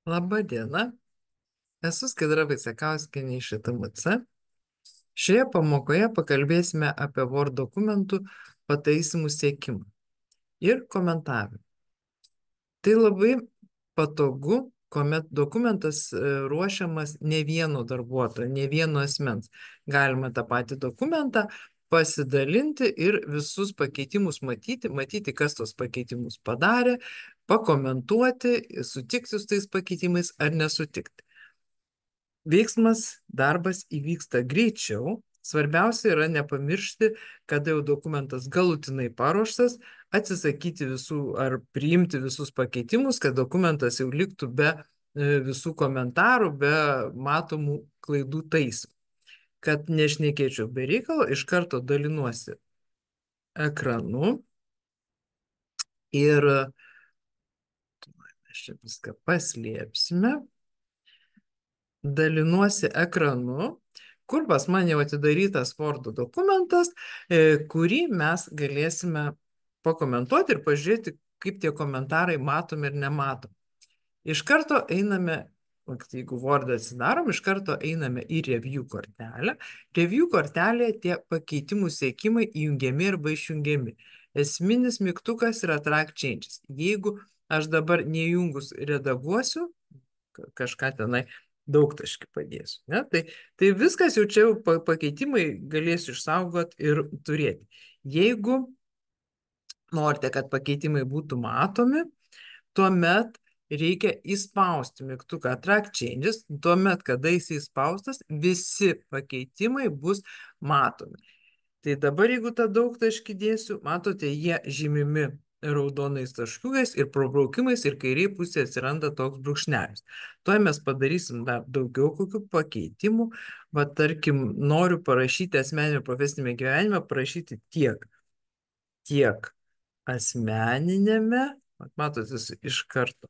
Labą dieną, esu Skaidra Vaicekauskienė iš ITMC. Šioje pamokoje pakalbėsime apie Word dokumentų pataisymų siekimą ir komentavimą. Tai labai patogu, kuomet dokumentas ruošiamas ne vieno darbuotojo, ne vieno asmens. Galima tą patį dokumentą pasidalinti ir visus pakeitimus matyti, kas tos pakeitimus padarė, pakomentuoti, sutikti su tais pakeitimais ar nesutikti. Veiksmas, darbas įvyksta greičiau. Svarbiausia yra nepamiršti, kada jau dokumentas galutinai paruoštas, atsisakyti visų ar priimti visus pakeitimus, kad dokumentas jau liktų be visų komentarų, be matomų klaidų taisymų. Kad nešnekėčiau be reikalo, iš karto dalinuosi ekranu ir mes čia viską paslėpsime. Dalinuosi ekranu, kur pas man jau atidarytas Word dokumentas, kurį mes galėsime pakomentuoti ir pažiūrėti, kaip tie komentarai matomi ir nematomi. Iš karto einame, jeigu Word atsidarom, iš karto einame į Review kortelę. Review kortelėje tie pakeitimų siekimai įjungiami arba išjungiami. Esminis mygtukas yra Track Changes. Jeigu aš dabar neįjungus redaguosiu, kažką tenai daugtaškį padėsiu. Ne? Tai viskas jau čia pakeitimai galėsiu išsaugoti ir turėti. Jeigu norite, kad pakeitimai būtų matomi, tuomet reikia įspausti mygtuką Track Changes, tuomet, kada jis įspaustas, visi pakeitimai bus matomi. Tai dabar, jeigu tą daugtaškį dėsiu, matote, jie žymimi raudonais taškiukais ir probraukimais ir kairiai pusėje atsiranda toks brūkšnelis. Tuoj mes padarysim dar daugiau kokių pakeitimų. Va, tarkim, noriu parašyti asmeninio profesinėme gyvenime, parašyti tiek asmeninėme, matote, iš karto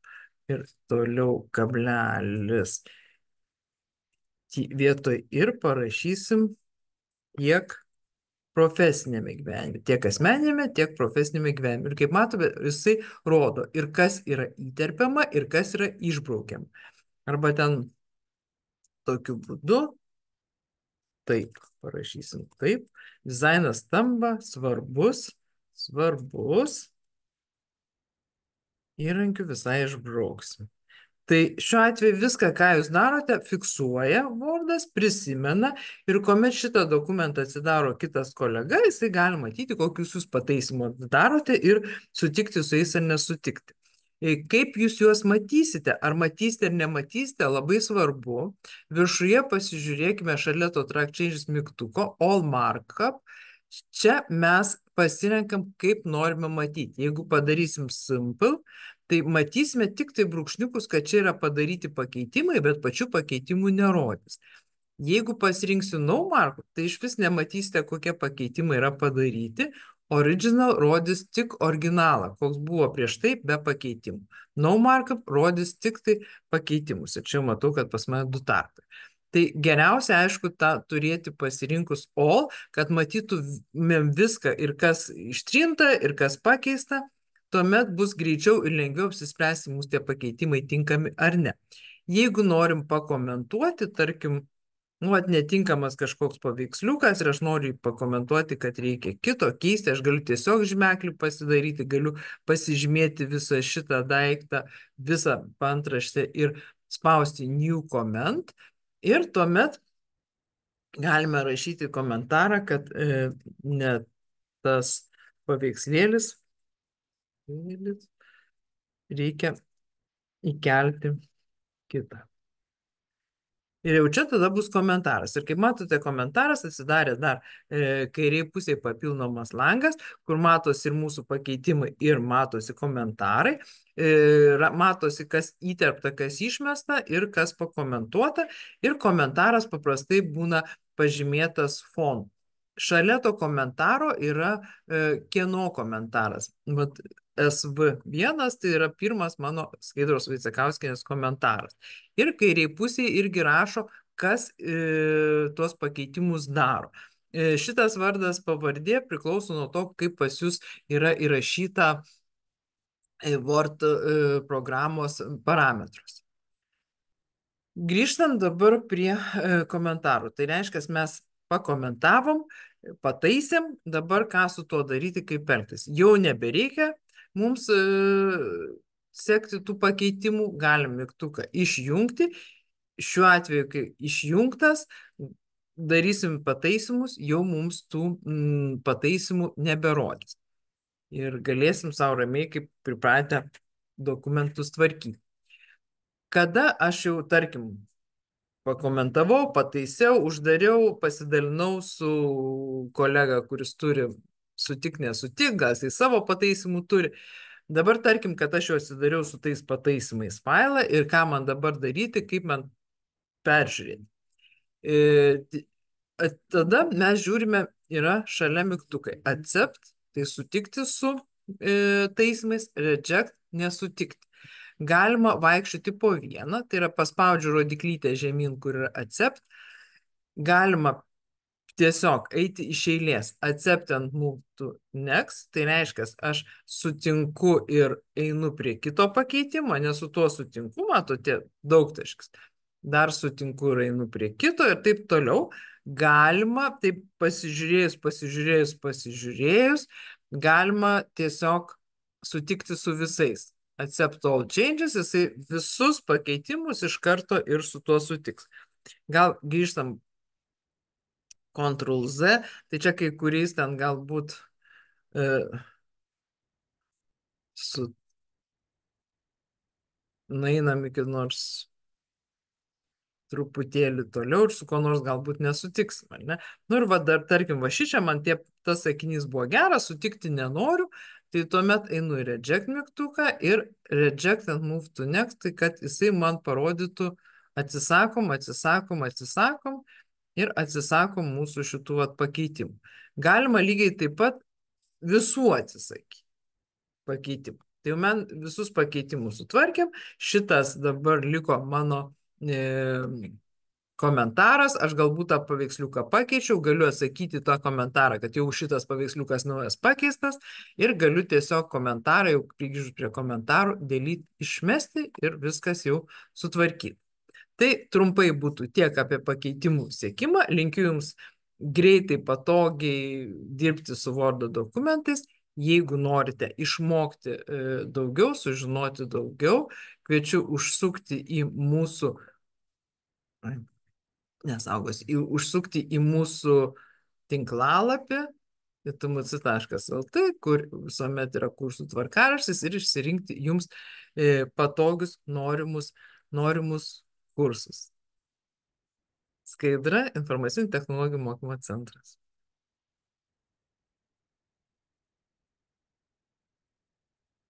ir toliau kablelis vietoj ir parašysim tiek profesinėme gyvenime, tiek asmeninėme, tiek profesinėme gyvenime. Ir kaip matome, jisai rodo ir kas yra įterpiama, ir kas yra išbraukiama. Arba ten tokiu būdu, taip, parašysim taip, dizainas tampa svarbus, įrankių visai išbrauksim. Tai šiuo atveju viską, ką jūs darote, fiksuoja Wordas, prisimena ir kuomet šitą dokumentą atsidaro kitas kolega, jisai gali matyti, kokius jūs pataisimus darote ir sutikti su jais ar nesutikti. Kaip jūs juos matysite, ar matysite ar nematysite, labai svarbu. Viršuje pasižiūrėkime šalia to Track Changes mygtuko All Markup. Čia mes pasirenkam, kaip norime matyti. Jeigu padarysim Simple, tai matysime tik tai brūkšniukus, kad čia yra padaryti pakeitimai, bet pačių pakeitimų nerodys. Jeigu pasirinksiu No Markup, tai iš vis nematysite, kokie pakeitimai yra padaryti. Original rodys tik originalą, koks buvo prieš tai be pakeitimų. No Markup rodys tik tai pakeitimus. Ir čia matau, kad pas mane du tarpai. Tai geriausia, aišku, tą turėti pasirinkus All, kad matytumėm viską ir kas ištrinta, ir kas pakeista. Tuomet bus greičiau ir lengviau apsispręsti, mūsų tie pakeitimai tinkami ar ne. Jeigu norim pakomentuoti, tarkim, netinkamas kažkoks paveiksliukas ir aš noriu pakomentuoti, kad reikia kito keisti, aš galiu tiesiog žymeklį pasidaryti, galiu pasižymėti visą šitą daiktą, visą paantraštę ir spausti New Comment ir tuomet galime rašyti komentarą, kad ne tas paveikslėlis reikia įkelti kitą. Ir jau čia tada bus komentaras. Ir kaip matote, komentaras atsidarė dar kairiai pusėje papildomas langas, kur matosi ir mūsų pakeitimai, ir matosi komentarai. Matosi, kas įterpta, kas išmesta ir kas pakomentuota. Ir komentaras paprastai būna pažymėtas fonu. Šalia to komentaro yra kieno komentaras. Vat SV1 tai yra pirmas mano Skaidros Vaicekauskienės komentaras. Ir kairiai pusėje irgi rašo, kas tuos pakeitimus daro. Šitas vardas pavardė priklauso nuo to, kaip pas jūs yra įrašyta Word programos parametruose. Grįžtant dabar prie komentarų. Tai reiškia, mes pakomentavom, pataisėm, dabar ką su tuo daryti, kaip elgtis. Jau nebereikia mums sekti tų pakeitimų, galim mygtuką išjungti. Šiuo atveju, kai išjungtas, darysim pataisimus, jau mums tų pataisimų neberodys. Ir galėsim savo ramiai, kaip pripratę, dokumentus tvarkyti. Kada aš jau, tarkim, pakomentavau, pataisiau, uždariau, pasidalinau su kolega, kuris turi sutik, nesutik, gal jisai savo pataisimų turi. Dabar tarkim, kad aš jau atsidariau su tais pataisimais failą ir ką man dabar daryti, kaip man peržiūrėti. Tada mes žiūrime, yra šalia mygtukai. Accept, tai sutikti su taisymais, reject, nesutikti. Galima vaikščioti po vieną, tai yra paspaudžiu rodiklytę žemyn, kur yra accept. Galima tiesiog eiti iš eilės, accept and move to next, tai reiškia, aš sutinku ir einu prie kito pakeitimo, nes su tuo sutinku, matote, daugtaškis. Dar sutinku ir einu prie kito ir taip toliau. Galima, taip pasižiūrėjus, galima tiesiog sutikti su visais. Accept all changes, jisai visus pakeitimus iš karto ir su tuo sutiks. Gal grįžtam Ctrl Z, tai čia kai kuriais ten galbūt nueinam iki nors truputėlį toliau ir su ko nors galbūt nesutiksim, ar ne? Nu ir va dar, tarkim, va šičia man tas sakinys buvo geras, sutikti nenoriu, tai tuomet einu į reject mygtuką ir reject and move to next, tai kad jisai man parodytų atsisakom ir atsisakom mūsų šitų pakeitimų. Galima lygiai taip pat visų atsisakyti pakeitimų. Tai jau man visus pakeitimus sutvarkėm, šitas dabar liko mano komentaras, aš galbūt tą paveiksliuką pakeičiau, galiu atsakyti tą komentarą, kad jau šitas paveiksliukas naujas pakeistas ir galiu tiesiog komentarą, jau grįžus prie komentarų, delete išmesti ir viskas jau sutvarkyti. Tai trumpai būtų tiek apie pakeitimų siekimą. Linkiu Jums greitai, patogiai dirbti su Word dokumentais. Jeigu norite išmokti daugiau, sužinoti daugiau, kviečiu užsukti į mūsų, užsukti į mūsų tinklalapį itmc.lt, kur visuomet yra kursų tvarkaraštis ir išsirinkti Jums patogius norimus kursus. Skaidra, informacinių technologijų mokymo centras.